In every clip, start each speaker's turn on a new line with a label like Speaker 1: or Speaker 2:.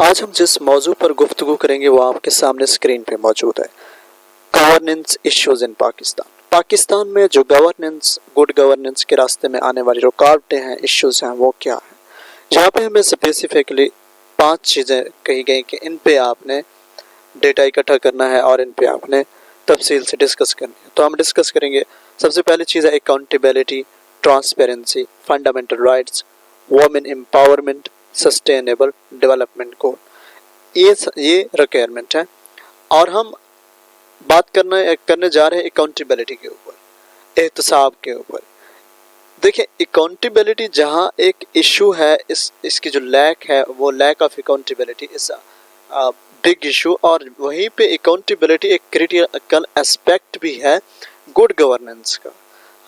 Speaker 1: आज हम जिस मौजू पर गुफ्तगू करेंगे वो आपके सामने स्क्रीन पे मौजूद है। Governance issues in Pakistan. Pakistan में जो गवर्नेंस, गुड गवर्नेंस के रास्ते में आने वाली रुकावटें हैं, इश्यूज हैं, वो क्या है। यहाँ पे हमें स्पेसिफिकली 5 चीज़ें कही गई कि इन पे आपने डेटा इकट्ठा करना है और इन पे आपने तफसील से डिस्कस करनी है। तो हम डिस्कस करेंगे। सबसे पहली चीज़ है accountability, transparency, fundamental rights, women empowerment, sustainable development goal. ये रिक्वायरमेंट है और हम बात करने जा रहे हैं अकाउंटेबिलिटी के ऊपर, एहतसाब के ऊपर। देखिए, अकाउंटेबिलिटी जहाँ एक इशू है, इसकी जो लैक है वो lack of accountability is big issue, और वहीं पे अकाउंटेबिलिटी एक क्रिटिकल एस्पेक्ट भी है गुड गवर्नेंस का।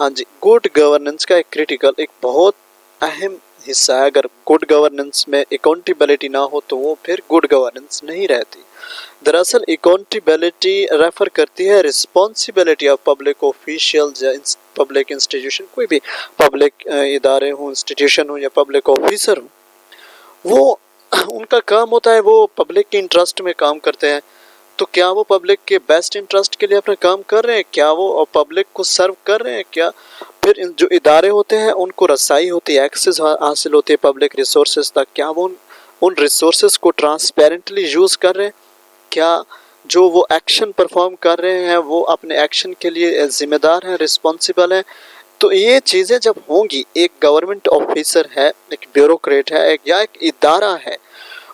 Speaker 1: हाँ जी, गुड गवर्नेंस का एक क्रिटिकल, एक बहुत अहम हिस्सा है। अगर गुड गवर्नेंस में अकाउंटेबिलिटी ना हो तो वो फिर गुड गवर्नेंस नहीं रहती। दरअसल अकाउंटेबिलिटी रेफर करती है रिस्पॉन्सिबिलिटी ऑफ पब्लिक ऑफिशियल्स या पब्लिक इंस्टीट्यूशन, कोई भी पब्लिक इदारे हों, इंस्टीट्यूशन हो या पब्लिक ऑफिसर हो, वो उनका काम होता है, वो पब्लिक के इंटरेस्ट में काम करते हैं। तो क्या वो पब्लिक के बेस्ट इंटरेस्ट के लिए अपना काम कर रहे हैं? क्या वो पब्लिक को सर्व कर रहे हैं? क्या फिर जो इदारे होते हैं उनको रसाई होती है, एक्सेस हासिल होती है पब्लिक रिसोर्सेज तक, क्या वो उन रिसोर्सेज को ट्रांसपेरेंटली यूज़ कर रहे हैं? क्या जो वो एक्शन परफॉर्म कर रहे हैं वो अपने एक्शन के लिए जिम्मेदार हैं, रिस्पॉन्सिबल हैं? तो ये चीज़ें जब होंगी, एक गवर्नमेंट ऑफिसर है, एक ब्यूरोक्रेट है, या एक इदारा है,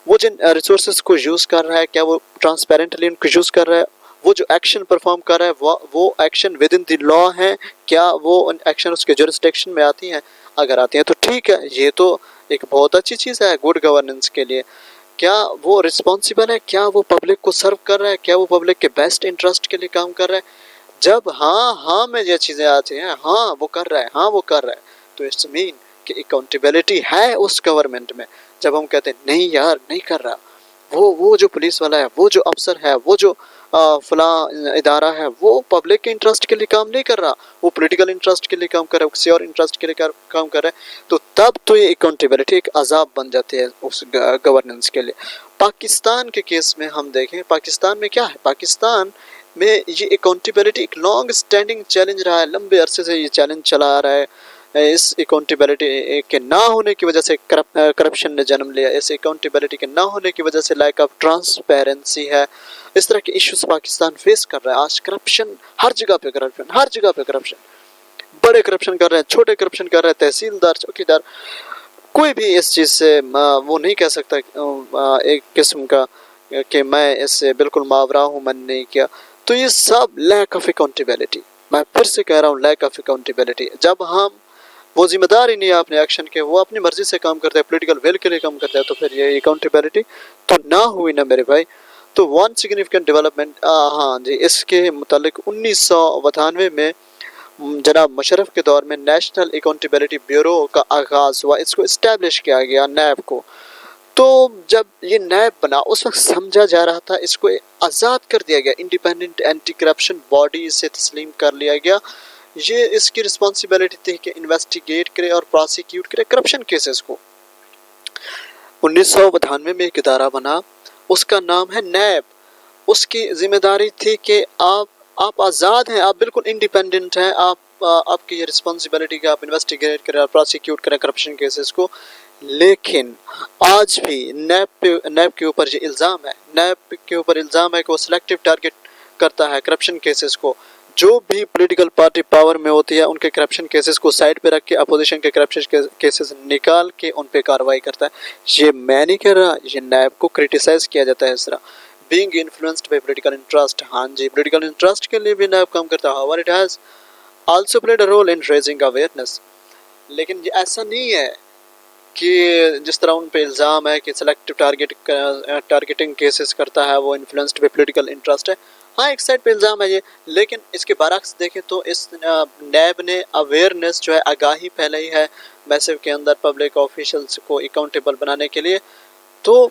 Speaker 1: वो जिन रिसोर्सेज को यूज़ कर रहा है, क्या वो ट्रांसपेरेंटली उनको यूज़ कर रहा है? वो जो एक्शन परफॉर्म कर रहा है वो action with in the law है? क्या वो एक्शन उसके जुरिस्डिक्शन में आती हैं? अगर आती हैं तो ठीक है, ये तो एक बहुत अच्छी चीज़ है गुड गवर्नेंस के लिए। क्या वो रिस्पॉन्सिबल है? क्या वो पब्लिक को सर्व कर रहा है? क्या वो पब्लिक के बेस्ट इंटरेस्ट के लिए काम कर रहा है? जब हाँ में ये चीज़ें आती हैं, हाँ वो कर रहा है, हाँ वो कर रहा है, तो इट्स मीन कि अकाउंटेबिलिटी है उस गवर्नमेंट में। जब हम कहते हैं नहीं यार नहीं कर रहा, वो जो पुलिस वाला है, वो जो अफसर है, वो जो फला इदारा है, वो पब्लिक के इंटरेस्ट के लिए काम नहीं कर रहा, वो पॉलिटिकल इंटरेस्ट के लिए काम कर रहा है, किसी और इंटरेस्ट के लिए काम कर रहा है, तो तब तो ये अकाउंटेबिलिटी एक अजाब बन जाती है उस गवर्नेंस के लिए। पाकिस्तान के केस में हम देखें, पाकिस्तान में क्या है, पाकिस्तान में ये अकाउंटेबिलिटी एक लॉन्ग स्टैंडिंग चैलेंज रहा है, लंबे अरसे से ये चैलेंज चला आ रहा है। इस अकाउंटेबिलिटी के ना होने की वजह से करप्शन ने जन्म लिया, इस अकाउंटेबिलिटी के ना होने की वजह से लैक ऑफ ट्रांसपेरेंसी है। इस तरह के इश्यूज पाकिस्तान फेस कर रहा है आज। करप्शन हर जगह पे, करप्शन हर जगह पे, करप्शन बड़े करप्शन कर रहे हैं, छोटे करप्शन कर रहे हैं, तहसीलदार, चौकीदार, कोई भी इस चीज़ से वो नहीं कह सकता एक किस्म का कि मैं इससे बिल्कुल मावरा हूँ, मैंने नहीं किया। तो ये सब लैक ऑफ अकाउंटेबिलिटी, मैं फिर से कह रहा हूँ, लैक ऑफ अकाउंटेबिलिटी। जब हम वो जिम्मेदार ही नहीं है अपने एक्शन के, वो अपनी मर्जी से काम करते हैं, पॉलिटिकल विल के लिए काम करते हैं, तो फिर ये अकाउंटेबिलिटी तो ना हुई ना मेरे भाई। तो वन सिग्निफिकेंट डेवलपमेंट, हाँ जी, इसके मुतालिक 1992 में जनाब मुशर्रफ के दौर में नेशनल अकाउंटेबिलिटी ब्यूरो का आगाज़ हुआ, इसको इस्टेब्लिश किया गया, नैब को। तो जब ये नैब बना उस वक्त समझा जा रहा था इसको आज़ाद कर दिया गया, इंडिपेंडेंट एंटी करप्शन बॉडी से तस्लीम कर लिया गया। ये इसकी रिस्पॉन्सिबिलिटी थी कि इन्वेस्टिगेट करे और प्रोसिक्यूट करे करप्शन केसेस को। 1992 में एक इदारा बना, उसका नाम है नैब। उसकी जिम्मेदारी थी कि आप आज़ाद हैं, आप बिल्कुल इंडिपेंडेंट हैं, आपकी ये रिस्पॉन्सिबिलिटी कि आप इन्वेस्टिगेट करें और प्रोसिक्यूट करें करप्शन केसेस को। लेकिन आज भी नैब के ऊपर ये इल्ज़ाम है, नैब के ऊपर इल्ज़ाम है कि वो सिलेक्टिव टारगेट करता है करप्शन केसेस को। जो भी पॉलिटिकल पार्टी पावर में होती है उनके करप्शन केसेस को साइड पे रख के अपोजिशन के करप्शन केसेस निकाल के उन पे कार्रवाई करता है। ये मैं नहीं कह रहा, ये नैब को क्रिटिसाइज किया जाता है इस तरह। Being influenced by political interest, हाँ जी, पॉलिटिकल इंटरेस्ट के लिए भी नैब काम करता है। However it has also played a role in raising awareness. लेकिन ये ऐसा नहीं है कि जिस तरह उन पे इल्ज़ाम है कि सिलेक्टिव टारगेटिंग केसेस करता है, वो इन्फ्लुएंस्ड बाय पॉलिटिकल इंटरेस्ट है। हाँ, एक साइड पे इल्ज़ाम है ये, लेकिन इसके बरक्स देखें तो इस नैब ने अवेयरनेस जो है, आगाही फैलाई है मैसिव के अंदर पब्लिक ऑफिशियल्स को अकाउंटेबल बनाने के लिए। तो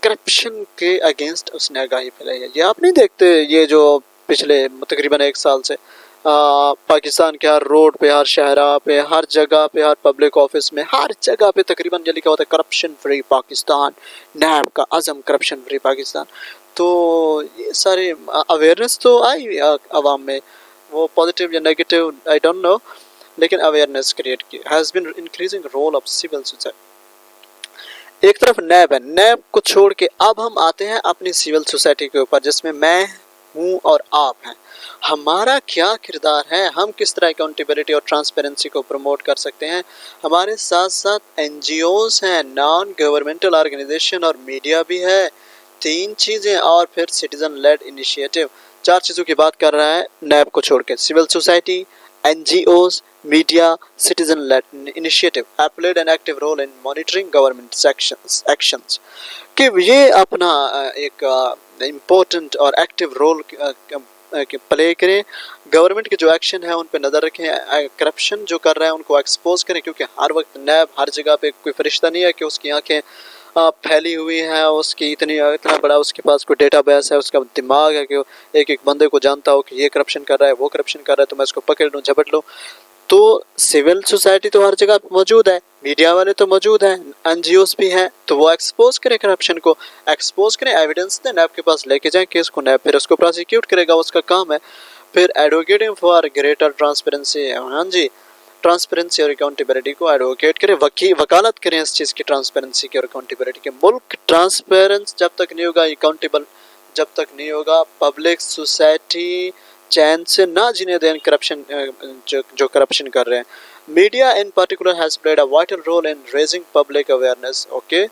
Speaker 1: करप्शन के अगेंस्ट उसने आगाही फैलाई है। ये आप नहीं देखते, ये जो पिछले तकरीबन 1 साल से पाकिस्तान के हर रोड पे, हर शहरा पे, हर जगह पे, हर पब्लिक ऑफिस में, हर जगह पे तकरीबन ये लिखा होता है करप्शन फ्री पाकिस्तान, नैब का अज़म करप्शन फ्री पाकिस्तान। तो ये सारे अवेयरनेस तो आई आवाम में, वो पॉजिटिव या नेगेटिव आई डोंट नो, लेकिन अवेयरनेस क्रिएट की। Has been increasing role of civil society. एक तरफ नैब है, नैब को छोड़ के अब हम आते हैं अपनी सिविल सोसाइटी के ऊपर, जिसमें मैं हूँ और आप हैं। हमारा क्या किरदार है, हम किस तरह अकाउंटेबिलिटी और ट्रांसपेरेंसी को प्रमोट कर सकते हैं। हमारे साथ साथ एनजीओज हैं, नॉन गवर्नमेंटल ऑर्गेनाइजेशन और मीडिया भी है, 3 चीज़ें, और फिर सिटीजन लेड इनिशिएटिव। 4 चीज़ों की बात कर रहा है नैब को छोड़ के। Civil society, NGOs, media, citizen led initiative have played an active role in monitoring government actions कि ये अपना एक इम्पोर्टेंट और एक्टिव रोल प्ले करें, गवर्नमेंट के जो एक्शन है उन पे नज़र रखें, करप्शन जो कर रहा है उनको एक्सपोज करें, क्योंकि हर वक्त नैब हर जगह पे कोई फरिश्ता नहीं है कि उसकी आंखें फैली हुई हैं, उसकी इतना बड़ा उसके पास कोई डेटाबेस है, उसका दिमाग है कि एक एक बंदे को जानता हो कि ये करप्शन कर रहा है, वो करप्शन कर रहा है, तो मैं इसको पकड़ लूँ, झपट लूँ। तो सिविल सोसाइटी तो हर जगह मौजूद है, मीडिया वाले तो मौजूद हैं, NGOs भी हैं, तो वो एक्सपोज करें, करप्शन को एक्सपोज करें, एविडेंस दें, नैब के पास लेके जाएं केस को, नैब फिर उसको प्रोसिक्यूट करेगा, उसका काम है। फिर एडवोकेटिंग फॉर ग्रेटर ट्रांसपेरेंसी, हाँ जी, ट्रांसपेरेंसी और अकाउंटेबिलिटी को एडवोकेट करें, वकालत करें इस चीज़ की, ट्रांसपेरेंसी की और अकाउंटेबिलिटी के। मुल्क ट्रांसपेरेंस जब तक नहीं होगा, अकाउंटेबल जब तक नहीं होगा, पब्लिक सोसाइटी चैन से ना जीने दें करप्शन जो करप्शन कर रहे हैं। Media in particular has played a vital role in raising public awareness. Okay,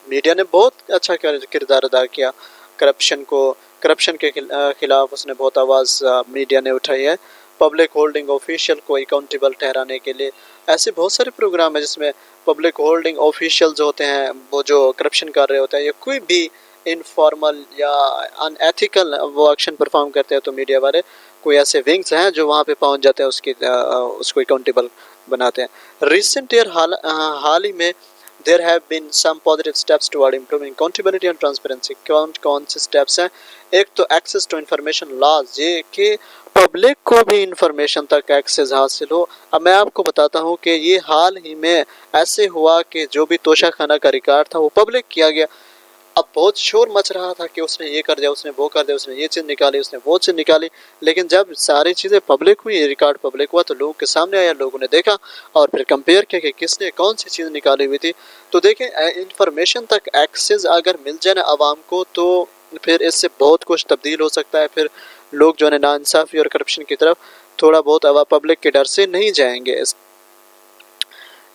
Speaker 1: media ने बहुत अच्छा किरदार अदा किया करप्शन को, करप्शन के खिलाफ उसने बहुत आवाज़ मीडिया ने उठाई है। पब्लिक होल्डिंग ऑफिशियल को अकाउंटेबल ठहराने के लिए ऐसे बहुत सारे प्रोग्राम है जिसमें पब्लिक होल्डिंग ऑफिशियल्स होते हैं, वो जो करप्शन कर रहे होते हैं या कोई भी इनफॉर्मल या अनएथिकल वो एक्शन परफॉर्म करते हैं, तो मीडिया वाले कोई ऐसे विंग्स हैं जो वहाँ पे पहुँच जाते हैं, उसको अकाउंटेबल बनाते हैं। रिसेंट ईयर हाल ही में there have been some positive steps toward improving accountability and transparency। कौन से स्टेप्स हैं? एक तो एक्सेस टू इंफॉर्मेशन लॉज, ये कि पब्लिक को भी इंफॉर्मेशन तक एक्सेस हासिल हो। अब मैं आपको बताता हूँ कि ये हाल ही में ऐसे हुआ कि जो भी तोशा खाना का रिकॉर्ड था वो पब्लिक किया गया। अब बहुत शोर मच रहा था कि उसने ये कर दिया, उसने वो कर दिया, उसने ये चीज़ निकाली, उसने वो चीज़ निकाली, लेकिन जब सारी चीज़ें पब्लिक हुई, रिकॉर्ड पब्लिक हुआ, तो लोगों के सामने आया, लोगों ने देखा और फिर कंपेयर किया कि किसने कौन सी चीज़ निकाली हुई थी। तो देखें, इंफॉर्मेशन तक एक्सेस अगर मिल जाए ना आवाम को, तो फिर इससे बहुत कुछ तब्दील हो सकता है। फिर लोग जो है नाइंसाफ़ी और करप्शन की तरफ थोड़ा बहुत पब्लिक के डर से नहीं जाएंगे।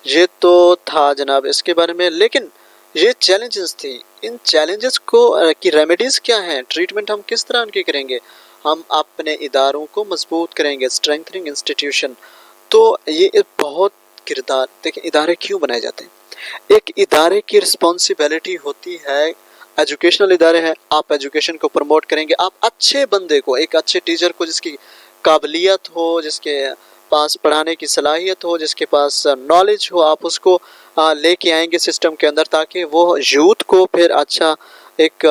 Speaker 1: ये तो था जनाब इसके बारे में, लेकिन ये चैलेंजेस थी, इन चैलेंजेस को की रेमेडीज़ क्या हैं, ट्रीटमेंट हम किस तरह उनकी करेंगे। हम अपने इदारों को मजबूत करेंगे, स्ट्रेंथनिंग इंस्टीट्यूशन। तो ये एक बहुत किरदार, देखिए इदारे क्यों बनाए जाते हैं। एक इदारे की रिस्पॉन्सिबिलिटी होती है, एजुकेशनल इदारे हैं, आप एजुकेशन को प्रमोट करेंगे, आप अच्छे बंदे को, एक अच्छे टीचर को जिसकी काबिलियत हो, जिसके पास पढ़ाने की सलाहियत हो, जिसके पास नॉलेज हो, आप उसको लेके आएंगे सिस्टम के अंदर, ताकि वो यूथ को फिर अच्छा एक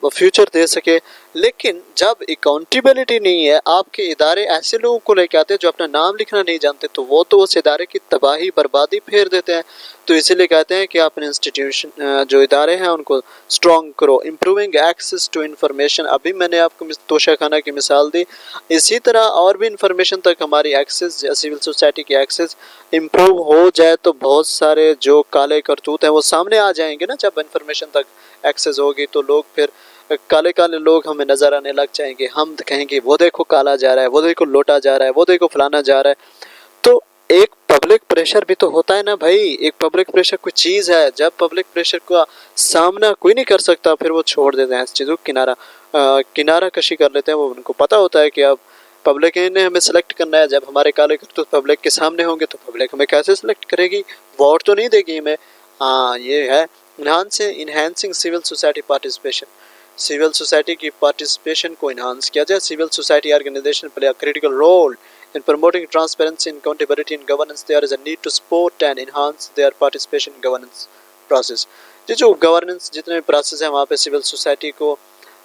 Speaker 1: फ्यूचर दे सके। लेकिन जब अकाउंटेबिलिटी नहीं है, आपके इदारे ऐसे लोगों को लेके आते हैं जो अपना नाम लिखना नहीं जानते, तो वो तो उस इदारे की तबाही बर्बादी फेर देते हैं। तो इसीलिए कहते हैं कि अपने इंस्टीट्यूशन जो इदारे हैं उनको स्ट्रॉन्ग करो। इम्प्रूविंग एक्सेस टू इन्फॉर्मेशन, अभी मैंने आपको तोशा खाना की मिसाल दी, इसी तरह और भी इन्फॉर्मेशन तक हमारी एक्सेस, सिविल सोसाइटी की एक्सेस इम्प्रूव हो जाए तो बहुत सारे जो काले करतूत हैं वो सामने आ जाएंगे ना। जब इन्फॉर्मेशन तक एक्सेस होगी तो लोग फिर काले काले लोग हमें नज़र आने लग जाएंगे, हम कहेंगे वो देखो काला जा रहा है, वो देखो लोटा जा रहा है, वो देखो फलाना जा रहा है। तो एक पब्लिक प्रेशर भी तो होता है ना भाई, एक पब्लिक प्रेशर कोई चीज़ है, जब पब्लिक प्रेशर का सामना कोई नहीं कर सकता फिर वो छोड़ देते हैं इस चीज़ों को, किनारा कशी कर लेते हैं। वो उनको पता होता है कि अब पब्लिक ने हमें सेलेक्ट करना है, जब हमारे काले करतूत पब्लिक के सामने होंगे तो पब्लिक हमें कैसे सेलेक्ट करेगी, वोट तो नहीं देगी हमें। हाँ, ये है enhancing civil society participation, civil society की पार्टिसिपेशन को इन्हांस किया जाए। Civil society organisation play a critical role in promoting transparency and accountability in governance. There is a need to support and enhance their participation in governance process। ये जो governance जितने भी process हैं वहाँ पे सिविल सोसाइटी को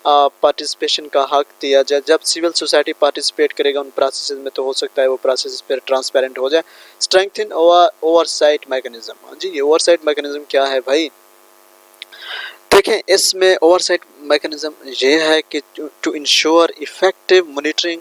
Speaker 1: participation का हक दिया जाए। जब सिविल सोसाइटी पार्टिसिपेट करेगा उन प्रोसेस में तो हो सकता है वो प्रोसेस पर ट्रांसपेरेंट हो जाए। Strengthen oversight mechanism. जी, ये ओवरसाइट मैकेनिज्म क्या है भाई? देखें, इसमें ओवरसाइट मैकेनिज्म ये है कि to ensure effective monitoring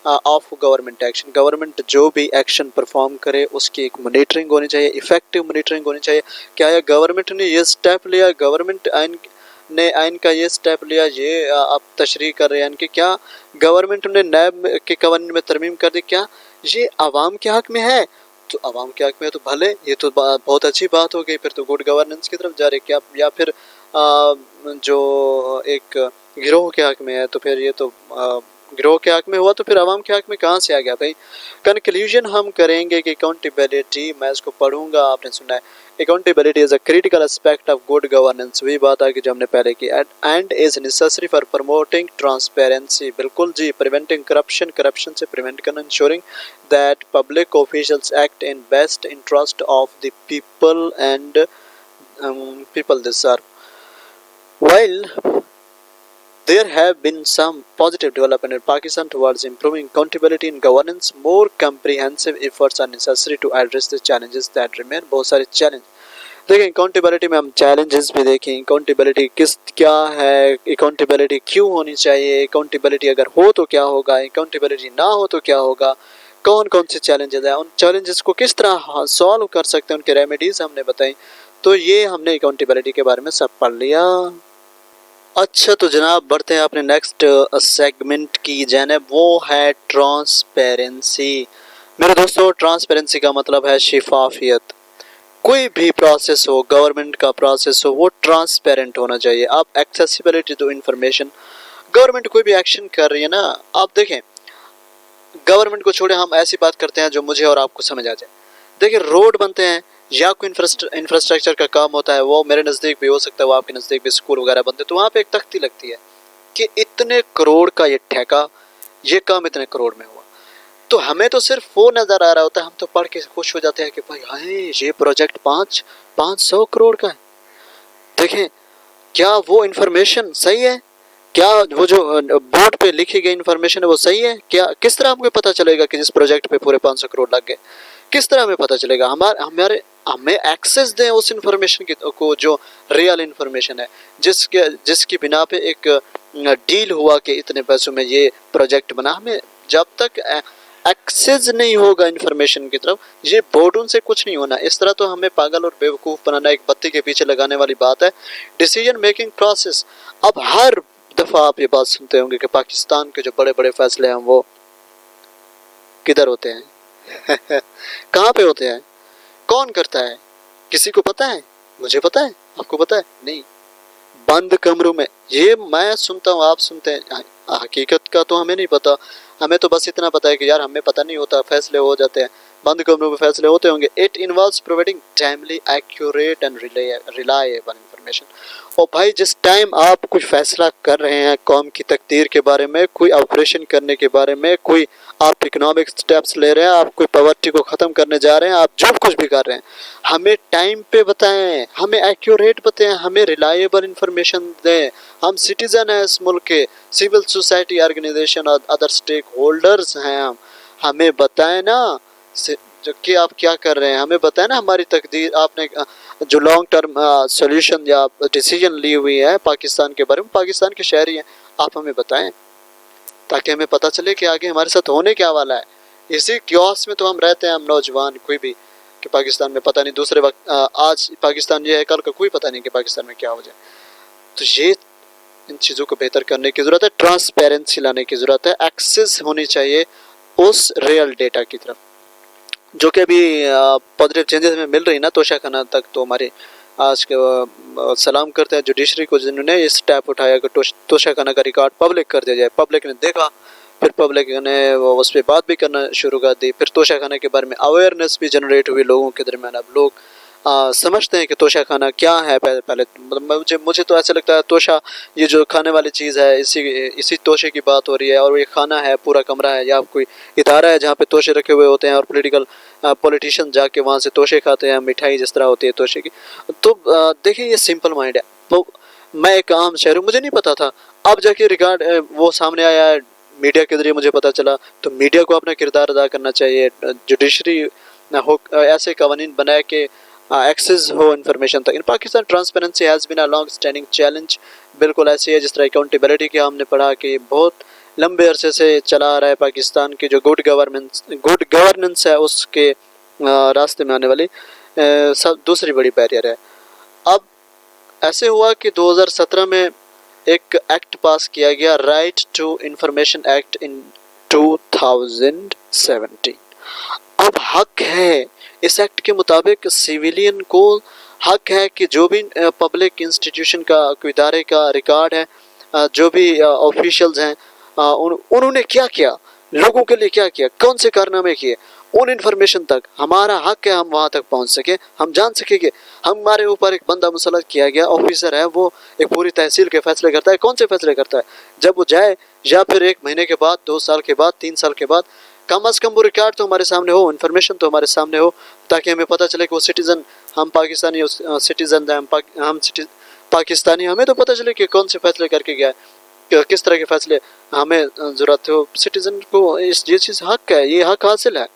Speaker 1: of government action. Government जो भी एक्शन परफॉर्म करे उसकी एक मॉनिटरिंग होनी चाहिए, इफेक्टिव मॉनिटरिंग होनी चाहिए। क्या है, गवर्नमेंट ने ये स्टेप लिया, गवर्नमेंट आइन का ये स्टेप लिया, ये आप तशरीह कर रहे हैं कि क्या गवर्नमेंट ने नैब के कवानीन में तरमीम कर दी, क्या ये आवाम के हक में है? तो आवाम के हक में है तो भले, ये तो बहुत अच्छी बात हो गई, फिर तो गुड गवर्नेंस की तरफ जा रहे क्या? या फिर जो एक गिरोह के हक में है तो फिर ये तो गिरोह के हक में हुआ, तो फिर आवाम के हक में कहाँ से आ गया भाई? कंक्लूजन हम करेंगे कि अकाउंटेबिलिटी, मैं इसको पढ़ूंगा, आपने सुना है, accountability is a critical aspect of good governance. वही बात है कि जो हमने पहले की, and is necessary for promoting transparency. बिल्कुल जी, प्रिवेंटिंग करप्शन, करप्शन से प्रिवेंट करना, ensuring that public officials act in best interest of the people and people they serve. While there have been some positive development in Pakistan towards improving accountability and governance, more comprehensive efforts are necessary to address the challenges that remain. बहुत सारे challenge देखें, accountability में हम challenges भी देखें। Accountability क्या है, accountability क्यों होनी चाहिए, अकाउंटेबिलिटी अगर हो तो क्या होगा, अकाउंटेबिलिटी ना हो तो क्या होगा, कौन कौन से चैलेंजेस हैं, उन चैलेंजेस को किस तरह सॉल्व कर सकते हैं, उनके रेमेडीज हमने बताई। तो ये हमने अकाउंटेबिलिटी के बारे में सब पढ़ लिया। अच्छा, तो जनाब बढ़ते हैं अपने नेक्स्ट सेगमेंट की जानिब, वो है ट्रांसपेरेंसी। मेरे दोस्तों, ट्रांसपेरेंसी का मतलब है शिफाफियत। कोई भी प्रोसेस हो, गवर्नमेंट का प्रोसेस हो, वो ट्रांसपेरेंट होना चाहिए। आप एक्सेसिबिलिटी टू इंफॉर्मेशन, गवर्नमेंट कोई भी एक्शन कर रही है ना, आप देखें, गवर्नमेंट को छोड़े हम ऐसी बात करते हैं जो मुझे और आपको समझ आ जाए। देखिए, रोड बनते हैं या कोई इंफ्रास्ट्रक्चर का काम होता है, वो मेरे नज़दीक भी हो सकता है, वो आपके नज़दीक भी स्कूल वगैरह बनते हैं, तो वहाँ पे एक तख्ती लगती है कि इतने करोड़ का ये ठेका, ये काम इतने करोड़ में हुआ। तो हमें तो सिर्फ वो नज़र आ रहा होता है, हम तो पढ़ के खुश हो जाते हैं कि भाई हाय, ये प्रोजेक्ट 500 करोड़ का है। देखें, क्या वो इन्फॉर्मेशन सही है? क्या वो जो बोर्ड पे लिखी गई इन्फॉर्मेशन है वो सही है? क्या किस तरह हमको पता चलेगा कि जिस प्रोजेक्ट पे पूरे 500 करोड़ लग गए? किस तरह हमें पता चलेगा? हमें एक्सेस दें उस इन्फॉर्मेशन को जो रियल इन्फॉर्मेशन है, जिसकी बिना पे एक डील हुआ कि इतने पैसों में ये प्रोजेक्ट बना। हमें जब तक एक्सेस नहीं होगा इन्फॉर्मेशन की तरफ, ये बोर्डों से कुछ नहीं होना। इस तरह तो हमें पागल और बेवकूफ़ बनाना एक बत्ती के पीछे लगाने वाली बात है। डिसीजन मेकिंग प्रोसेस, अब हर दफ़ा आप ये बात सुनते होंगे कि पाकिस्तान के जो बड़े बड़े फैसले हैं वो किधर होते हैं? कहाँ पे होते हैं? कौन करता है? किसी को पता है? मुझे पता है, आपको पता है? नहीं। बंद कमरों में ये मैं सुनता हूँ, आप सुनते हैं, हकीकत का तो हमें नहीं पता। हमें तो बस इतना पता है कि यार हमें पता नहीं होता, फैसले हो जाते हैं, बंद कमरों में फैसले होते होंगे। It involves providing timely, accurate and reliable information. और भाई, जिस टाइम आप कुछ फैसला कर रहे हैं कौम की तकदीर के बारे में, कोई ऑपरेशन करने के बारे में, कोई आप इकोनॉमिक स्टेप्स ले रहे हैं, आप कोई पॉवर्टी को ख़त्म करने जा रहे हैं, आप जो कुछ भी कर रहे हैं, हमें टाइम पे बताएं, हमें एक्यूरेट बताएं, हमें रिलायबल इंफॉर्मेशन दें। हम सिटीज़न हैं इस मुल्क के, सिविल सोसाइटी ऑर्गेनाइजेशन और अदर स्टेक होल्डर्स हैं। हमें बताएं ना कि आप क्या कर रहे हैं, हमें बताएं ना हमारी तकदीर, आपने जो लॉन्ग टर्म सॉल्यूशन या डिसीजन ली हुई है पाकिस्तान के बारे में, पाकिस्तान के शहरी हैं, आप हमें बताएं ताकि हमें पता चले कि आगे हमारे साथ होने क्या वाला है। इसी क्योस में तो हम रहते हैं, हम नौजवान कोई भी, कि पाकिस्तान में पता नहीं दूसरे वक्त आज पाकिस्तान ये है, कल का कोई पता नहीं कि पाकिस्तान में क्या हो जाए। तो ये इन चीज़ों को बेहतर करने की ज़रूरत है, ट्रांसपेरेंसी लाने की ज़रूरत है, एक्सेस होनी चाहिए उस रियल डेटा की तरफ, जो कि अभी पॉजिटिव चेंजेस में मिल रही ना तोशा खाना तक। तो हमारे आज के सलाम करते हैं जुडिशरी को जिन्होंने ये स्टेप उठाया कि तोशा खाना का रिकॉर्ड पब्लिक कर दिया जाए। पब्लिक ने देखा, फिर पब्लिक ने उस पर बात भी करना शुरू कर दी, फिर तोशा खाना के बारे में अवेयरनेस भी जनरेट हुई लोगों के दरमियान। अब लोग समझते हैं कि तोशा खाना क्या है। पहले मुझे तो ऐसा लगता है तोशा ये जो खाने वाली चीज़ है, इसी तोशे की बात हो रही है, और ये खाना है, पूरा कमरा है या कोई इदारा है जहाँ पे तोशे रखे हुए होते हैं और पॉलिटिशियन जाके वहाँ से तोशे खाते हैं, मिठाई जिस तरह होती है तोशे की। तो देखिए, ये सिंपल माइंड है। तो मैं एक आम शहर हूँ, मुझे नहीं पता था, अब जाके रिकॉर्ड वो सामने आया है, मीडिया के जरिए मुझे पता चला। तो मीडिया को अपना किरदार अदा करना चाहिए, जुडिशरी हो ऐसे कवानीन बनाए कि एक्सेस हो इन्फॉर्मेशन तक। In Pakistan transparency has been a long standing challenge, बिल्कुल ऐसी है जिस तरह अकाउंटेबिलिटी की हमने पढ़ा कि बहुत लंबे अरसे से चला आ रहा है। पाकिस्तान की जो गुड गवर्नेंस है उसके रास्ते में आने वाली सब दूसरी बड़ी बैरियर है। अब ऐसे हुआ कि 2017 में एक एक्ट पास किया गया, right to information act in 2017। अब हक है इस एक्ट के मुताबिक सिविलियन को हक है कि जो भी पब्लिक इंस्टीट्यूशन का कोई इदारे का रिकॉर्ड है, जो भी ऑफिशियल्स हैं, उन्होंने क्या किया, लोगों के लिए क्या किया, कौन से कारनामे किए, उन इन्फॉर्मेशन तक हमारा हक है हम वहाँ तक पहुँच सके, हम जान सकेंगे। हमारे ऊपर एक बंदा मुसल्लत किया गया ऑफिसर है, वो एक पूरी तहसील के फैसले करता है। कौन से फैसले करता है? जब वो जाए या फिर 1 महीने के बाद, 2 साल के बाद, 3 साल के बाद, कम अज़ कम वो रिकॉर्ड तो हमारे सामने हो, इन्फॉर्मेशन तो हमारे सामने हो, ताकि हमें पता चले कि वो सिटीज़न, हम पाकिस्तानी सिटीज़न हैं, पाकिस्तानी, हमें तो पता चले कि कौन से फैसले करके गया है, किस तरह के फैसले हमें ज़रूरत हो। सिटीज़न को ये चीज़ हक है, ये हक हासिल है।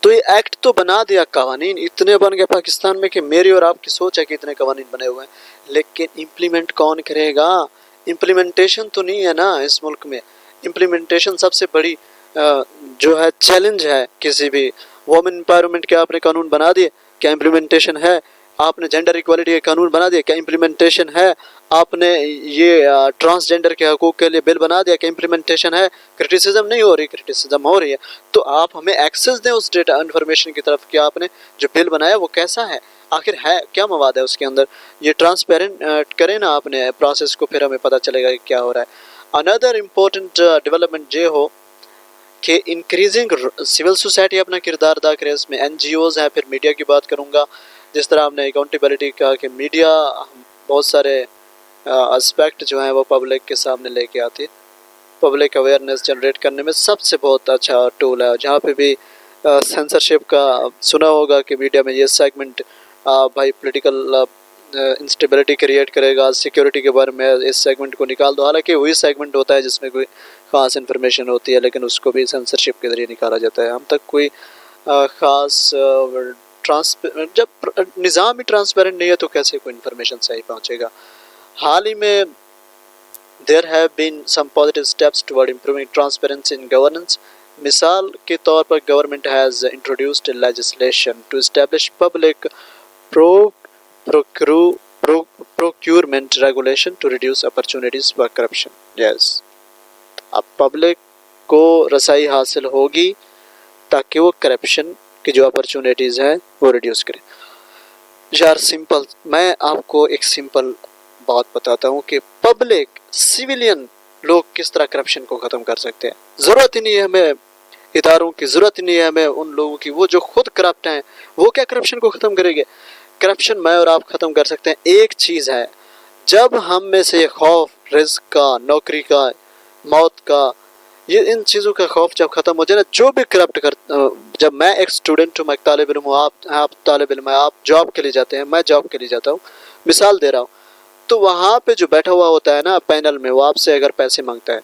Speaker 1: तो ये एक्ट तो बना दिया, कवानीन इतने बन गए पाकिस्तान में कि मेरी और आपकी सोच है कि इतने कवानीन बने हुए हैं, लेकिन इम्प्लीमेंट कौन करेगा? इम्प्लीमेंटेशन तो नहीं है ना इस मुल्क में। इम्प्लीमेंटेशन सबसे बड़ी जो है चैलेंज है किसी भी। वुमेन एम्पावरमेंट के आपने कानून बना दिए, क्या इम्प्लीमेंटेशन है? आपने जेंडर इक्वालिटी के कानून बना दिया, क्या इम्प्लीमेंटेशन है? आपने ये ट्रांसजेंडर के हकूक़ के लिए बिल बना दिया, क्या इम्प्लीमेंटेशन है? क्रिटिसिज्म नहीं हो रही, क्रिटिसिज्म हो रही है। तो आप हमें एक्सेस दें उस डेटा इन्फॉर्मेशन की तरफ कि आपने जो बिल बनाया वो कैसा है, आखिर है क्या मवाद है उसके अंदर। ये ट्रांसपेरेंट करें ना अपने प्रोसेस को, फिर हमें पता चलेगा कि क्या हो रहा है। अनदर इम्पोर्टेंट डेवलपमेंट ये हो कि इंक्रीजिंग सिविल सोसाइटी अपना किरदार अदा करे, इसमें NGOs हैं। फिर मीडिया की बात करूँगा, जिस तरह हमने अकाउंटेबिलिटी कहा कि मीडिया बहुत सारे एस्पेक्ट जो हैं वो पब्लिक के सामने लेके आती है। पब्लिक अवेयरनेस जनरेट करने में सबसे बहुत अच्छा टूल है। जहाँ पे भी सेंसरशिप का सुना होगा कि मीडिया में ये सेगमेंट भाई पॉलिटिकल इंस्टेबिलिटी क्रिएट करेगा, सिक्योरिटी के बारे में इस सेगमेंट को निकाल दो। हालांकि वही सेगमेंट होता है जिसमें कोई ख़ास इन्फॉर्मेशन होती है, लेकिन उसको भी सेंसरशिप के ज़रिए निकाला जाता है। हम तक कोई ख़ास जब निज़ाम ही ट्रांसपेरेंट नहीं है तो कैसे कोई इन्फॉर्मेशन सही पहुँचेगा। हाल ही में there have been some positive steps toward improving transparency in governance. मिसाल के तौर पर government has introduced legislation to establish public procurement regulation to reduce opportunities for corruption. Yes, अब पब्लिक को रसाई हासिल होगी ताकि वो करप्शन की जो अपॉर्चुनिटीज़ हैं वो रिड्यूस करें। यार सिंपल, मैं आपको एक सिंपल बात बताता हूँ कि पब्लिक सिविलियन लोग किस तरह करप्शन को ख़त्म कर सकते हैं। ज़रूरत ही नहीं है हमें इदारों की, ज़रूरत ही नहीं है हमें उन लोगों की, वो जो खुद करप्ट हैं वो क्या करप्शन को ख़त्म करेंगे? करप्शन मैं और आप ख़त्म कर सकते हैं। एक चीज़ है, जब हम में से ये खौफ रिस्क का, नौकरी का, मौत का, ये इन चीज़ों का खौफ जब ख़त्म हो जाए ना, जो भी करप्ट कर, जब मैं एक स्टूडेंट हूँ, मैं एक तालिब इल्म हूँ, आप तालिब इल्म है, आप जॉब के लिए जाते हैं, मैं जॉब के लिए जाता हूँ, मिसाल दे रहा हूँ, तो वहाँ पे जो बैठा हुआ होता है ना पैनल में, वो आपसे अगर पैसे मांगता है,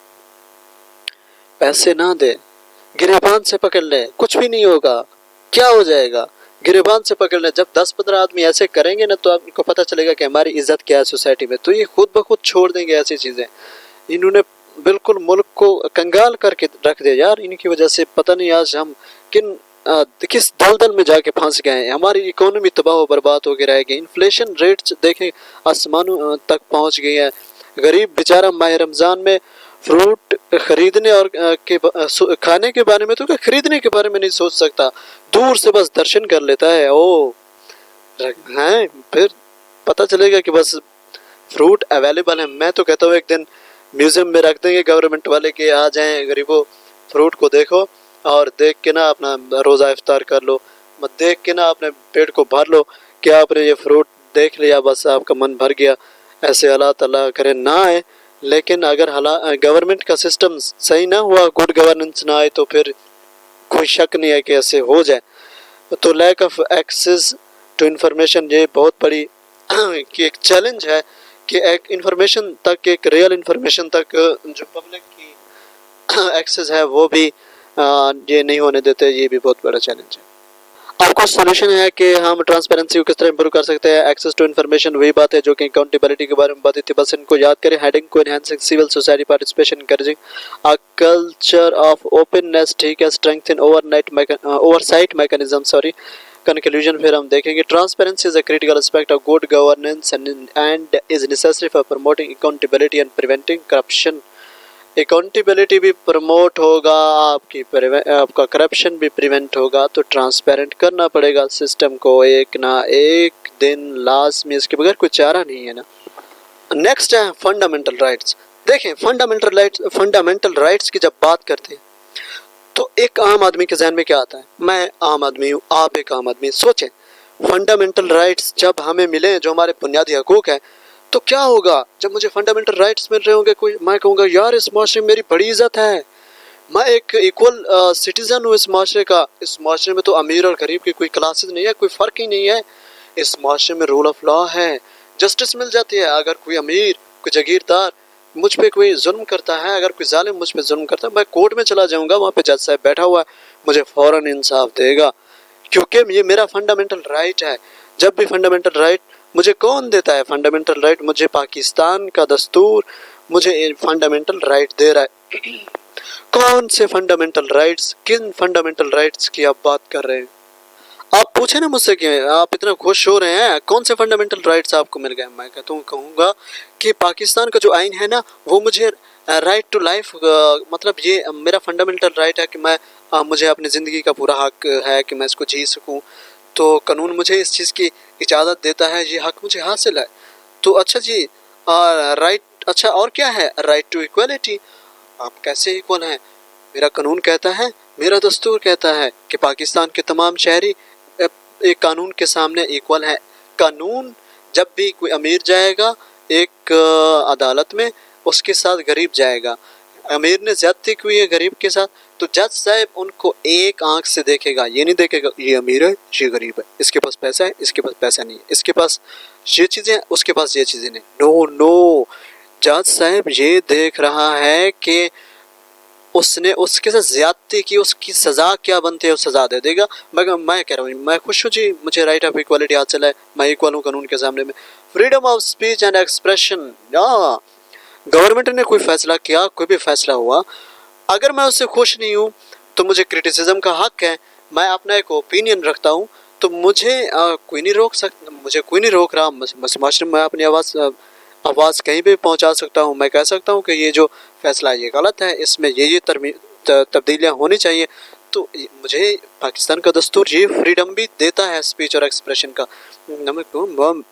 Speaker 1: पैसे ना दे, गिरेबान से पकड़ ले, कुछ भी नहीं होगा। क्या हो जाएगा? गिरेबान से पकड़ ले। जब 10-15 आदमी ऐसे करेंगे ना, तो आपको पता चलेगा कि हमारी इज्जत क्या है सोसाइटी में, तो ये खुद ब खुद छोड़ देंगे ऐसी चीज़ें। इन्होंने बिल्कुल मुल्क को कंगाल करके रख दिया यार, इनकी वजह से पता नहीं आज हम किस दलदल में जाके फंस गए हैं। हमारी इकोनॉमी तबाह व बर्बाद होकर रह गई। इन्फ्लेशन रेट देखें आसमानों तक पहुंच गई है। गरीब बेचारा माह रमज़ान में फ्रूट खरीदने और खाने के बारे में तो क्या, खरीदने के बारे में नहीं सोच सकता, दूर से बस दर्शन कर लेता है। ओ हैं, फिर पता चलेगा कि बस फ्रूट अवेलेबल है। मैं तो कहता हूँ एक दिन म्यूज़ियम में रख देंगे गवर्नमेंट वाले के, आ जाएं गरीबों, फ्रूट को देखो और देख के ना अपना रोज़ा इफ्तार कर लो, मत देख के ना अपने पेट को भर लो कि आपने ये फ्रूट देख लिया बस आपका मन भर गया। ऐसे हालात अल्लाह करे ना आए, लेकिन अगर गवर्नमेंट का सिस्टम सही ना हुआ, गुड गवर्नेंस ना आए, तो फिर कोई शक नहीं है कि ऐसे हो जाए। तो lack of access to information ये बहुत बड़ी कि एक चैलेंज है کہ ایک انفارمیشن تک, ایک ریئل انفارمیشن تک جو پبلک کی ایکسیس ہے وہ بھی یہ نہیں ہونے دیتے. یہ بھی بہت بڑا چیلنج ہے. آپ کو سولوشن ہے کہ ہم ٹرانسپیرنسی کو کس طرح امپروو کر سکتے ہیں. ایکسیس ٹو انفارمیشن وہی بات ہے جو کہ اکاؤنٹیبلٹی کے بارے میں بات تھی, بس ان کو یاد کریں. ہیڈنگ کو enhancing civil society participation encouraging a culture of openness, ٹھیک ہے, strengthen over site mechanism. Conclusion پھر ہم دیکھیں گے. Transparency is a critical aspect of good governance and is necessary for promoting accountability and preventing corruption. Accountability بھی promote ہوگا, آپ کا کرپشن بھی پریونٹ ہوگا. تو ٹرانسپیرنٹ کرنا پڑے گا سسٹم کو ایک نہ ایک دن لازمی, اس کے بغیر کوئی چارہ نہیں ہے نا. نیکسٹ ہے فنڈامنٹل رائٹس. دیکھیں فنڈامنٹل رائٹس کی جب بات کرتے ہیں تو ایک عام آدمی کے ذہن میں کیا آتا ہے؟ میں عام آدمی ہوں, آپ ایک عام آدمی. سوچیں فنڈامنٹل رائٹس جب ہمیں ملیں, جو ہمارے بنیادی حقوق ہیں, تو کیا ہوگا جب مجھے فنڈامنٹل رائٹس مل رہے ہوں گے؟ میں کہوں گا یار اس معاشرے میں میری بڑی عزت ہے, میں ایک ایکول سٹیزن ہوں اس معاشرے کا. اس معاشرے میں تو امیر اور غریب کی کوئی کلاسز نہیں ہے, کوئی فرق ہی نہیں ہے. اس معاشرے میں رول آف لا ہے, جسٹس مل جاتی ہے. اگر کوئی امیر, کوئی جاگیردار مجھ پہ کوئی ظلم کرتا ہے, اگر کوئی ظالم مجھ پہ ظلم کرتا ہے, میں کورٹ میں چلا جاؤں گا, وہاں پہ جج صاحب بیٹھا ہوا ہے, مجھے فوراً انصاف دے گا, کیونکہ یہ میرا فنڈامنٹل رائٹ ہے. جب بھی فنڈامنٹل رائٹ مجھے کون دیتا ہے؟ فنڈامنٹل رائٹ مجھے پاکستان کا دستور مجھے فنڈامنٹل رائٹ دے رہا ہے. کون سے فنڈامنٹل رائٹس, کن فنڈامنٹل رائٹس کی آپ بات کر رہے ہیں؟ آپ پوچھیں نا مجھ سے کہ آپ اتنا خوش ہو رہے ہیں, کون سے فنڈامنٹل رائٹس آپ کو مل گئے؟ میں کہوں گا کہ پاکستان کا جو آئین ہے نا, وہ مجھے رائٹ ٹو لائف, مطلب یہ میرا فنڈامنٹل رائٹ ہے کہ مجھے اپنی زندگی کا پورا حق ہے کہ میں اس کو جی سکوں. تو قانون مجھے اس چیز کی اجازت دیتا ہے, یہ حق مجھے حاصل ہے. تو اچھا جی, رائٹ, اچھا اور کیا ہے؟ Right to equality. آپ کیسے ایکول ہیں؟ میرا قانون کہتا ہے, میرا دستور کہتا ہے کہ پاکستان کے تمام شہری ایک قانون کے سامنے ایکول ہیں. قانون جب بھی کوئی امیر جائے گا ایک عدالت میں, اس کے ساتھ غریب جائے گا, امیر نے زیادتی کی ہے غریب کے ساتھ, تو جج صاحب ان کو ایک آنکھ سے دیکھے گا, یہ نہیں دیکھے گا یہ امیر ہے یہ غریب ہے, اس کے پاس پیسہ ہے اس کے پاس پیسہ نہیں ہے, اس کے پاس یہ چیزیں اس کے پاس یہ چیزیں نہیں. نو, جج صاحب یہ دیکھ رہا ہے کہ اس نے اس کے ساتھ زیادتی کی, اس کی سزا کیا بنتی ہے, وہ سزا دے دے گا. میں کہہ رہا ہوں میں خوش ہوں جی, مجھے رائٹ آف ایکوالٹی حاصل ہے, میں ایکول ہوں قانون کے سامنے میں. Freedom of speech and expression. Government نے کوئی فیصلہ کیا, کوئی بھی فیصلہ ہوا, اگر میں اس سے خوش نہیں ہوں تو مجھے کرٹیسزم کا حق ہے, میں اپنا ایک اوپینین رکھتا ہوں, تو مجھے کوئی نہیں روک سکتا, مجھے کوئی نہیں روک رہا. معاشرے میں اپنی آواز کہیں بھی پہنچا سکتا ہوں. میں کہہ سکتا ہوں کہ یہ جو فیصلہ یہ غلط ہے, اس میں یہ تبدیلیاں ہونی چاہیے. تو مجھے پاکستان کا دستور یہ فریڈم بھی دیتا ہے اسپیچ اور ایکسپریشن کا.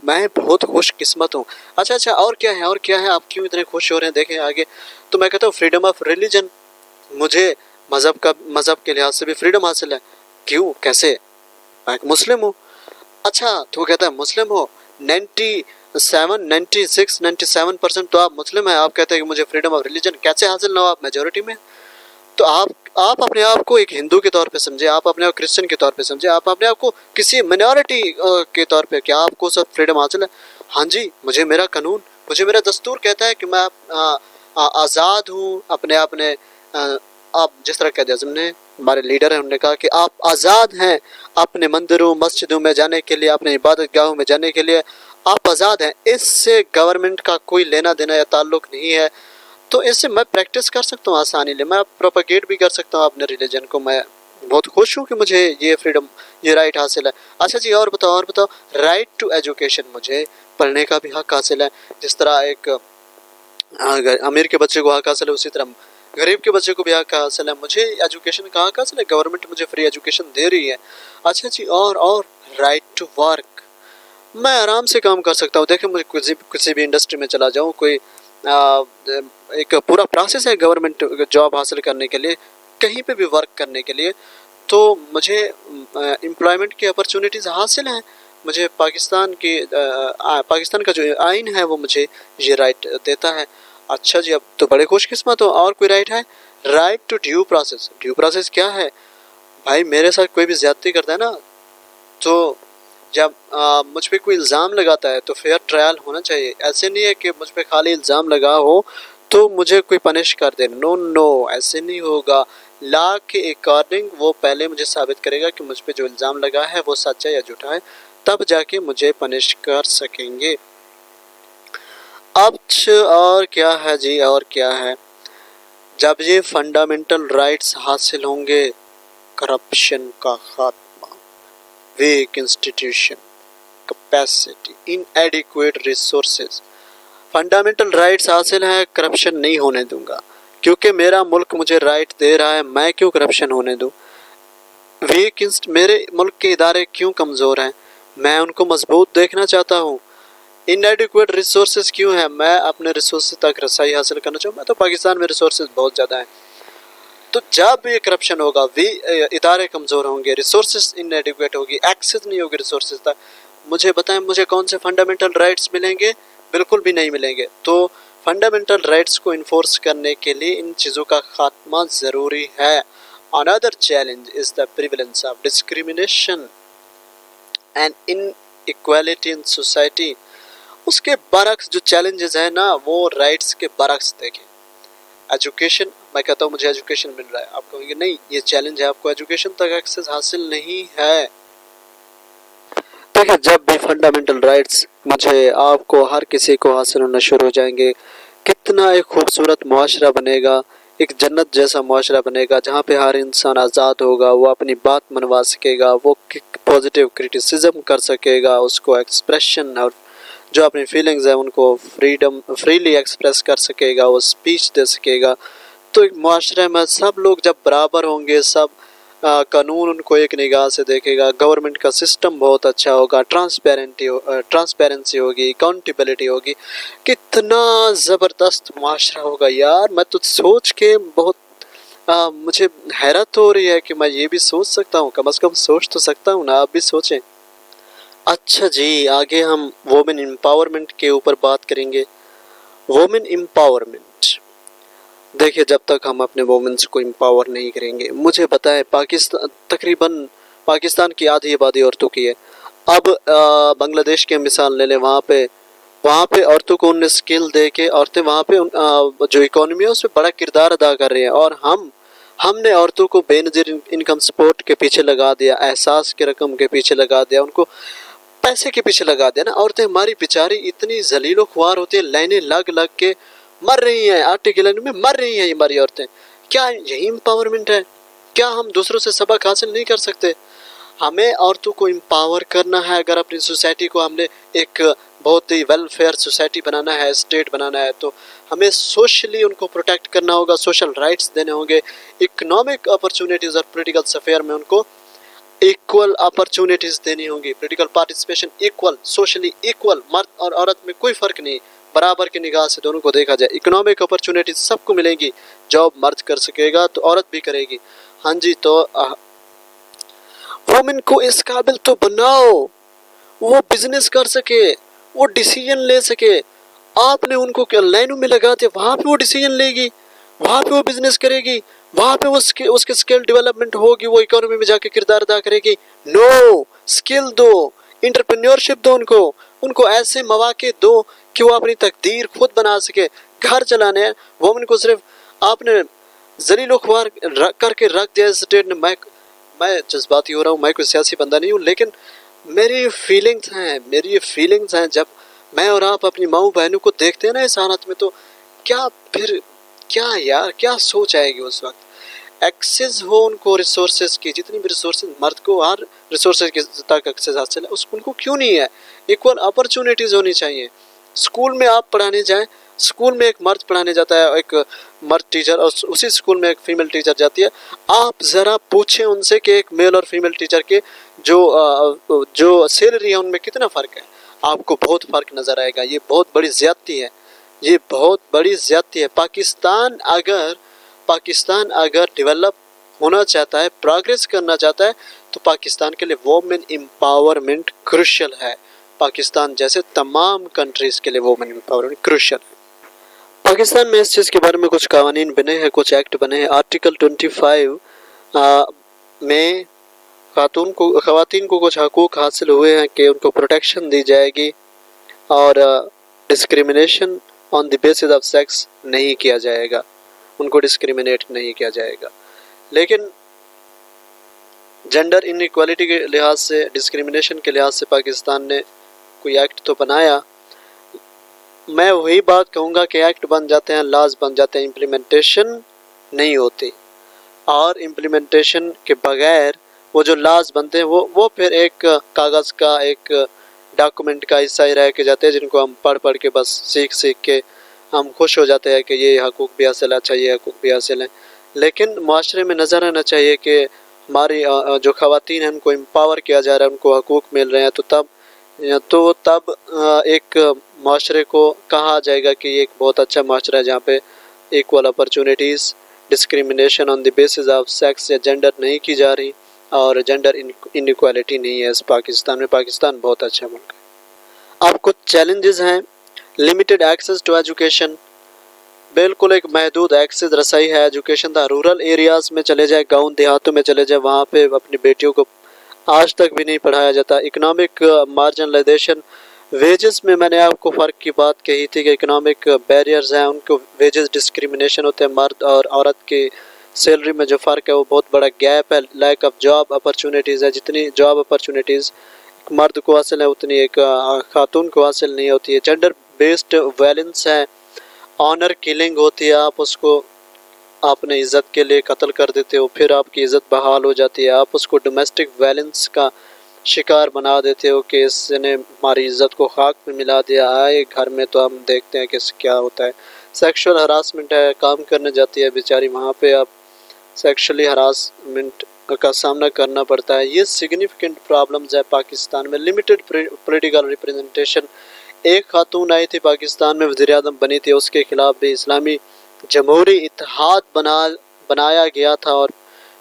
Speaker 1: میں بہت خوش قسمت ہوں. اچھا اور کیا ہے, اور کیا ہے, آپ کیوں اتنے خوش ہو رہے ہیں؟ دیکھیں آگے. تو میں کہتا ہوں فریڈم آف ریلیجن, مجھے مذہب کے لحاظ سے بھی فریڈم حاصل ہے. کیوں, کیسے؟ میں ایک مسلم ہوں. اچھا تو وہ کہتا ہے مسلم ہو, 97% تو آپ مسلم ہیں, آپ کہتے ہیں کہ مجھے فریڈم آف ریلیجن کیسے حاصل نہ ہو, آپ میجورٹی میں. تو آپ اپنے آپ کو ایک ہندو کے طور پہ سمجھے, آپ اپنے آپ کرسچن کے طور پہ سمجھے, آپ اپنے آپ کو کسی منورٹی کے طور پہ, کیا آپ کو سب فریڈم حاصل ہے؟ ہاں جی, مجھے میرا قانون, مجھے میرا دستور کہتا ہے کہ میں آزاد ہوں. اپنے آپ جس طرح قائد اعظم نے, ہمارے لیڈر ہیں, انہوں نے کہا کہ آپ آزاد ہیں اپنے مندروں مسجدوں میں جانے کے لیے, اپنے عبادت گاہوں میں جانے کے لیے, آپ آزاد ہیں. اس سے گورنمنٹ کا کوئی لینا دینا یا تعلق نہیں ہے. تو اس سے میں پریکٹس کر سکتا ہوں آسانی لے, میں پروپیگیٹ بھی کر سکتا ہوں اپنے ریلیجن کو. میں بہت خوش ہوں کہ مجھے یہ فریڈم, یہ رائٹ حاصل ہے. اچھا جی, اور بتاؤ. رائٹ ٹو ایجوکیشن, مجھے پڑھنے کا بھی حق حاصل ہے. جس طرح ایک امیر کے بچے کو حق حاصل ہے, اسی طرح غریب کے بچے کو بھی حق حاصل ہے. مجھے ایجوکیشن کا حق حاصل ہے, گورنمنٹ مجھے فری ایجوکیشن دے رہی ہے. اچھا جی, اور رائٹ ٹو ورک, میں آرام سے کام کر سکتا ہوں. دیکھیں مجھے کسی بھی انڈسٹری میں چلا جاؤں, کوئی ایک پورا پروسیس ہے گورنمنٹ جاب حاصل کرنے کے لیے, کہیں پہ بھی ورک کرنے کے لیے. تو مجھے امپلائمنٹ کی اپرچونیٹیز حاصل ہیں. مجھے پاکستان کا جو آئین ہے وہ مجھے یہ رائٹ دیتا ہے. اچھا جی, اب تو بڑے خوش قسمت ہو. اور کوئی رائٹ ہے؟ Right to due process. Due process کیا ہے بھائی؟ میرے ساتھ کوئی بھی زیادتی کرتا ہے نا, تو جب مجھ پہ کوئی الزام لگاتا ہے تو فیئر ٹرائل ہونا چاہیے. ایسے نہیں ہے کہ مجھ پہ خالی الزام لگا ہو تو مجھے کوئی پنش کر دے. نو نو، ایسے نہیں ہوگا. لا کے اکارڈنگ وہ پہلے مجھے ثابت کرے گا کہ مجھ پہ جو الزام لگا ہے وہ سچ ہے یا جھوٹا ہے، تب جا کے مجھے پنش کر سکیں گے. اب اور کیا ہے جی، اور کیا ہے، جب یہ فنڈامنٹل رائٹس حاصل ہوں گے، کرپشن کا خاتمہ، ویک انسٹیٹیوشن، کیپیسٹی، ان ایڈیکویٹ ریسورسز. فنڈامنٹل رائٹس حاصل ہیں، کرپشن نہیں ہونے دوں گا، کیونکہ میرا ملک مجھے رائٹ دے رہا ہے. میں کیوں کرپشن ہونے دوں؟ میرے ملک کے ادارے کیوں کمزور ہیں؟ میں ان کو مضبوط دیکھنا چاہتا ہوں. ان ایڈیکویٹ ریسورسز کیوں ہیں؟ میں اپنے ریسورسز تک رسائی حاصل کرنا چاہوں. میں تو پاکستان میں ریسورسز بہت زیادہ ہیں. تو جب یہ کرپشن ہوگا، ادارے کمزور ہوں گے، ریسورسز ان ایڈیکویٹ ہوگی، ایکسیس نہیں ہوگی ریسورسز تک. مجھے بتائیں مجھے کون سے فنڈامنٹل رائٹس ملیں گے؟ بالکل بھی نہیں ملیں گے. تو فنڈامنٹل رائٹس کو انفورس کرنے کے لیے ان چیزوں کا خاتمہ ضروری ہے. Another challenge is the prevalence of discrimination and inequality in society. اس کے برعکس جو چیلنجز ہیں نا، وہ رائٹس کے برعکس دیکھیں. ایجوکیشن، میں کہتا ہوں مجھے ایجوکیشن مل رہا ہے، آپ کہیں گے نہیں یہ چیلنج ہے، آپ کو ایجوکیشن تک ایکسیس حاصل نہیں ہے. دیکھیں جب بھی فنڈامنٹل رائٹس مجھے، آپ کو، ہر کسی کو حاصل ہونا شروع ہو جائیں گے، کتنا ایک خوبصورت معاشرہ بنے گا، ایک جنت جیسا معاشرہ بنے گا جہاں پہ ہر انسان آزاد ہوگا، وہ اپنی بات منوا سکے گا، وہ پازیٹیو کرٹیسزم کر سکے گا، اس کو ایکسپریشن اور جو اپنی فیلنگز ہیں ان کو فریلی ایکسپریس کر سکے گا، وہ اسپیچ دے سکے گا. تو ایک معاشرے میں سب لوگ جب برابر ہوں گے، سب قانون ان کو ایک نگاہ سے دیکھے گا، گورنمنٹ کا سسٹم بہت اچھا ہوگا، ٹرانسپیرنسی ہوگی، اکاؤنٹیبلٹی ہوگی. کتنا زبردست معاشرہ ہوگا یار. میں تو سوچ کے بہت مجھے حیرت ہو رہی ہے کہ میں یہ بھی سوچ سکتا ہوں. کم از کم سوچ تو سکتا ہوں نا، آپ بھی سوچیں. اچھا جی، آگے ہم وومن امپاورمنٹ کے اوپر بات کریں گے. وومن امپاورمنٹ، دیکھیں جب تک ہم اپنے وومنس کو امپاور نہیں کریں گے، مجھے بتائیں تقریباً پاکستان کی آدھی آبادی عورتوں کی ہے. اب بنگلہ دیش کی مثال لے لیں، وہاں پہ عورتوں کو انہیں اسکل دے کے عورتیں وہاں پہ جو اکانومی ہے اس میں بڑا کردار ادا کر رہی ہیں. اور ہم نے عورتوں کو بے نظیر انکم سپورٹ کے پیچھے لگا دیا، احساس کے رقم کے پیچھے لگا دیا، ان کو پیسے کے پیچھے لگا دیا نا. عورتیں ہماری بیچاری اتنی ذلیل و خوار ہوتی ہیں، لائنیں لگ کے مر رہی ہیں، آٹے کی لائن میں مر رہی ہیں ہماری عورتیں. کیا یہی امپاورمنٹ ہے؟ کیا ہم دوسروں سے سبق حاصل نہیں کر سکتے؟ ہمیں عورتوں کو امپاور کرنا ہے. اگر اپنی سوسائٹی کو ہم نے ایک بہت ہی ویلفیئر سوسائٹی بنانا ہے، اسٹیٹ بنانا ہے، تو ہمیں سوشلی ان کو پروٹیکٹ کرنا ہوگا، سوشل رائٹس دینے ہوں گے، اکنامک اپرچونیٹیز اور پولیٹیکل سفیئر میں ان کو ایکول اپرچونیٹیز دینی ہوں گی. Political participation equal, socially equal, مرد اور عورت میں کوئی فرق نہیں، برابر کی نگاہ سے دونوں کو دیکھا جائے. اکنامک اپرچونیٹیز سب کو ملیں گی. جاب مرد کر سکے گا تو عورت بھی کرے گی. ہاں جی، تو وومن کو اس قابل تو بناؤ، وہ بزنس کر سکے، وہ ڈیسیجن لے سکے. آپ نے ان کو کیا لائنوں میں لگا دیا؟ وہاں پہ وہ ڈیسیجن لے گی، وہاں پہ وہ بزنس کرے گی، وہاں پہ اس کے اسکل ڈیولپمنٹ ہوگی، وہ اکانومی میں جا کے کردار ادا کرے گی. نو، اسکل دو، انٹرپرینیورشپ دو، ان کو ایسے مواقع دو کہ وہ اپنی تقدیر خود بنا سکے. گھر چلانے ہیں وومن کو، صرف آپ نے ذلیل و خوار کر کے رکھ دیا اسٹیٹ نے. میں جذباتی ہو رہا ہوں، میں کوئی سیاسی بندہ نہیں ہوں، لیکن میری فیلنگز ہیں. جب میں اور آپ اپنی ماؤں بہنوں کو دیکھتے ہیں نا اس حالت میں، تو کیا سوچ آئے گی اس وقت. ایکسیس ہو ان کو ریسورسز کی، جتنی بھی ریسورسز، مرد کو ہر ریسورسز کی تک ایکسیس حاصل ہے، ان کو کیوں نہیں ہے؟ ایکول اپرچونیٹیز ہونی چاہیے. اسکول میں آپ پڑھانے جائیں، اسکول میں ایک مرد پڑھانے جاتا ہے، ایک مرد ٹیچر، اور اسی اسکول میں ایک فیمیل ٹیچر جاتی ہے. آپ ذرا پوچھیں ان سے کہ ایک میل اور فیمیل ٹیچر کے جو سیلری ہے ان میں کتنا فرق ہے. آپ کو بہت فرق نظر آئے گا. یہ بہت بڑی زیادتی ہے. پاکستان اگر ڈیولپ ہونا چاہتا ہے، پروگریس کرنا چاہتا ہے، تو پاکستان کے لیے وومن امپاورمنٹ کروشل ہے. پاکستان جیسے تمام کنٹریز کے لیے وومن امپاورمنٹ کروشل ہے. پاکستان میں اس چیز کے بارے میں کچھ قوانین بنے ہیں، کچھ ایکٹ بنے ہیں. آرٹیکل 25 میں ख़वातीन को कुछ हकूक़ हासिल हुए हैं कि उनको प्रोटेक्शन दी जाएगी और discrimination on the basis of sex नहीं किया जाएगा, उनको डिस्क्रिमिनेट नहीं किया जाएगा। लेकिन जेंडर इनइक्वालिटी के लिहाज से, डिस्क्रिमिनेशन के लिहाज से पाकिस्तान ने कोई एक्ट तो बनाया। मैं वही बात कहूँगा कि एक्ट बन जाते हैं, लॉज बन जाते हैं, इम्प्लीमेंटेशन नहीं होती, और इम्प्लीमेंटेशन के बगैर वो जो लॉज बनते हैं वो फिर एक कागज़ का, एक डॉक्यूमेंट का हिस्सा ही रह के जाते हैं, जिनको हम पढ़ पढ़ के बस सीख के हम खुश हो जाते हैं कि ये हकूक़ भी हासिल है, अच्छा ये हकूक़ भी हासिल है। लेकिन माशरे में नज़र आना चाहिए कि हमारी जो ख़वातीन हैं उनको एम्पावर किया जा रहा है, उनको हकूक़ मिल रहे हैं, तो तब एक माशरे को कहा जाएगा कि ये एक बहुत अच्छा माशरा है जहाँ पे equal opportunities, discrimination on the basis of sex या जेंडर नहीं की जा रही, और जेंडर इनइक्वालिटी नहीं है इस पाकिस्तान में। पाकिस्तान बहुत अच्छा मुल्क है। अब कुछ चैलेंजेस हैं। लिमिटेड एक्सेस टू एजुकेशन, बिल्कुल एक महदूद एक्सेस रसाई है एजुकेशन था। रूरल एरियाज़ में चले जाए, गाँव देहातों में चले जाए, वहाँ पे अपनी बेटियों को आज तक भी नहीं पढ़ाया जाता। इकनॉमिक मार्जिनलाइजेशन, वेजेस में मैंने आपको फ़र्क की बात कही थी कि इकनॉमिक बैरियर्स हैं, उनको वेजेस डिस्क्रिमिनेशन होते हैं, मर्द और औरत के सैलरी में जो फ़र्क है वो बहुत बड़ा गैप है। लैक ऑफ जॉब अपॉर्चुनिटीज़ है, जितनी जॉब अपॉर्चुनिटीज़ मर्द को हासिल है उतनी एक खातून को हासिल नहीं होती है। जेंडर बेस्ड वायलेंस है, ऑनर किलिंग होती है, आप उसको अपने इज़्ज़त के लिए कत्ल कर देते हो, फिर आपकी इज़्ज़त बहाल हो जाती है। आप उसको डोमेस्टिक वायलेंस का शिकार बना देते हो कि इसने हमारी इज़्ज़त को खाक में मिला दिया। आए घर में तो हम देखते हैं कि क्या होता है। सेक्सुअल हरासमेंट है, काम करने जाती है बेचारी, वहाँ पे आप सेक्सुअली हरासमेंट का सामना करना पड़ता है। ये सिग्निफिकेंट प्रॉब्लम्स है पाकिस्तान में। लिमिटेड पॉलिटिकल रिप्रेजेंटेशन, एक खातून आई थी पाकिस्तान में, वज़ीर-ए-आज़म बनी थी, उसके खिलाफ भी इस्लामी जमहूरी इत्तेहाद बनाया गया था और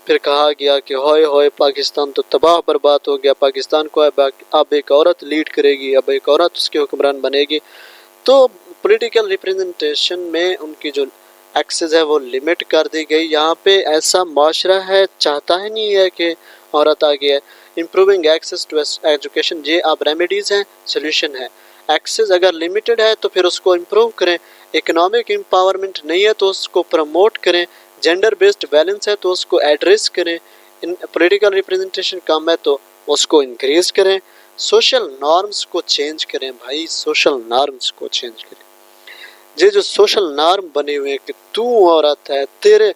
Speaker 1: फिर कहा गया कि होए होए पाकिस्तान तो तबाह बर्बाद हो गया, पाकिस्तान को अब एक औरत लीड करेगी, अब एक औरत उसकी हुक्मरान बनेगी। तो पॉलिटिकल रिप्रेजेंटेशन में उनकी जो एक्सेस है वो लिमिट कर दी गई। यहाँ पे ऐसा माशरा है, चाहता ही नहीं है कि औरत आगे है। इम्प्रूविंग एक्सेस टू एजुकेशन, ये अब रेमेडीज़ हैं, सोल्यूशन है। एक्सेस अगर लिमिटेड है तो फिर उसको इम्प्रूव करें। इकोनॉमिक एम्पावरमेंट नहीं है तो उसको प्रमोट करें। जेंडर बेस्ड बैलेंस है तो उसको एड्रेस करें। पॉलिटिकल रिप्रेजेंटेशन कम है तो उसको इंक्रीज करें। सोशल नॉर्म्स को चेंज करें भाई, सोशल नॉर्म्स को चेंज करें। ये जो सोशल नॉर्म बने हुए हैं कि तू औरत है, तेरे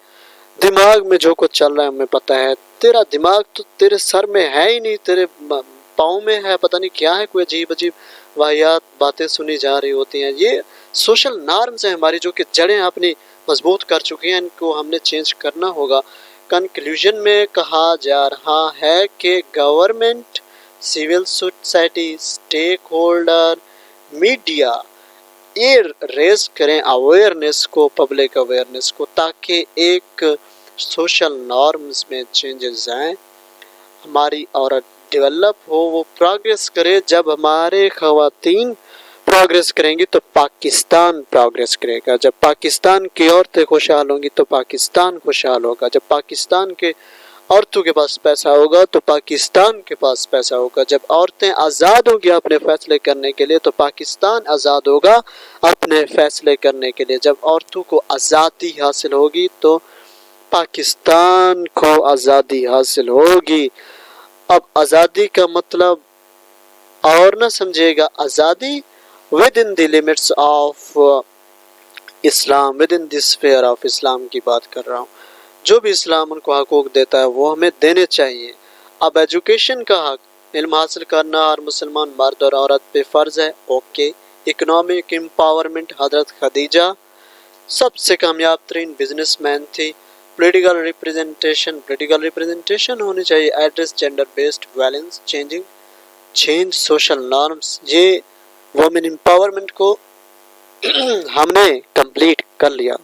Speaker 1: दिमाग में जो कुछ चल रहा है हमें पता है, तेरा दिमाग तो तेरे सर में है ही नहीं, तेरे पाँव में है, पता नहीं क्या है, कोई अजीब अजीब वाहियात बातें सुनी जा रही होती हैं। ये सोशल नॉर्म्स हैं हमारी, जो कि जड़ें अपनी मजबूत कर चुकी हैं, इनको हमने चेंज करना होगा। कंक्लूजन में कहा जा रहा है कि government, civil society, stakeholder, media ये रेज करें अवेयरनेस को, पब्लिक अवेयरनेस को, ताकि एक सोशल नॉर्म्स में चेंजेस आएँ, हमारी औरत डेवलप हो, वो प्रोग्रेस करे। जब हमारे ख़वातीन प्रोग्रेस करेंगी तो पाकिस्तान प्रोग्रेस करेगा। जब पाकिस्तान की औरतें खुशहाल होंगी तो पाकिस्तान खुशहाल होगा। जब पाकिस्तान के औरतों के पास पैसा होगा तो पाकिस्तान के पास पैसा होगा। जब औरतें आज़ाद होंगी अपने फैसले करने के लिए तो पाकिस्तान आज़ाद होगा अपने फैसले करने के लिए। जब औरतों को आज़ादी हासिल होगी तो पाकिस्तान को आज़ादी हासिल होगी। अब आज़ादी का मतलब और ना समझिएगा, आज़ादी with in the limits of Islam, with in the sphere of Islam की बात कर रहा हूँ। जो भी इस्लाम उनको हकूक़ देता है वो हमें देने चाहिए। अब एजुकेशन का हक, इल्म हासिल करना हर मुसलमान मर्द और औरत पे फ़र्ज़ है, ओके। इकनॉमिक एम्पावरमेंट, हज़रत खदीजा सबसे कामयाब तरीन बिजनेसमैन थी। पॉलिटिकल रिप्रेजेंटेशन होनी चाहिए। Address gender based violence, change social norms. ये वुमेन एम्पावरमेंट को हमने कंप्लीट कर लिया।